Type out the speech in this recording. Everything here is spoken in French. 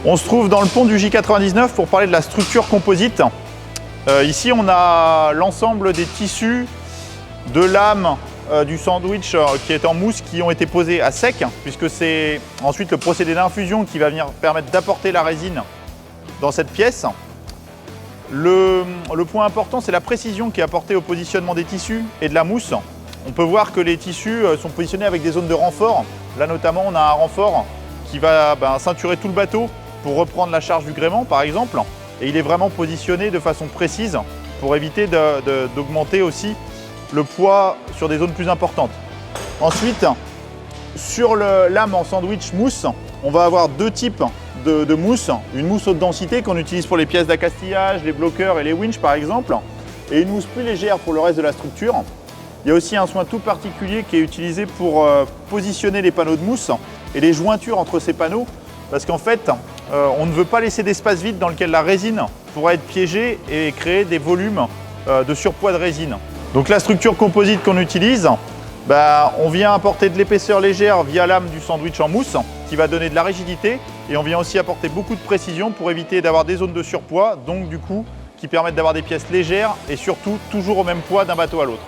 On se trouve dans le pont du J99 pour parler de la structure composite. Ici, on a l'ensemble des tissus de lames du sandwich qui est en mousse qui ont été posés à sec, puisque c'est ensuite le procédé d'infusion qui va venir permettre d'apporter la résine dans cette pièce. Le point important, c'est la précision qui est apportée au positionnement des tissus et de la mousse. On peut voir que les tissus sont positionnés avec des zones de renfort. Là notamment, on a un renfort qui va ceinturer tout le bateau pour reprendre la charge du gréement par exemple. Et il est vraiment positionné de façon précise pour éviter d'augmenter aussi le poids sur des zones plus importantes. Ensuite, sur le lame en sandwich mousse, on va avoir deux types de mousse. Une mousse haute densité qu'on utilise pour les pièces d'accastillage, les bloqueurs et les winches par exemple. Et une mousse plus légère pour le reste de la structure. Il y a aussi un soin tout particulier qui est utilisé pour positionner les panneaux de mousse et les jointures entre ces panneaux. Parce qu'en fait, on ne veut pas laisser d'espace vide dans lequel la résine pourrait être piégée et créer des volumes de surpoids de résine. Donc la structure composite qu'on utilise, on vient apporter de l'épaisseur légère via lame du sandwich en mousse qui va donner de la rigidité et on vient aussi apporter beaucoup de précision pour éviter d'avoir des zones de surpoids, donc du coup qui permettent d'avoir des pièces légères et surtout toujours au même poids d'un bateau à l'autre.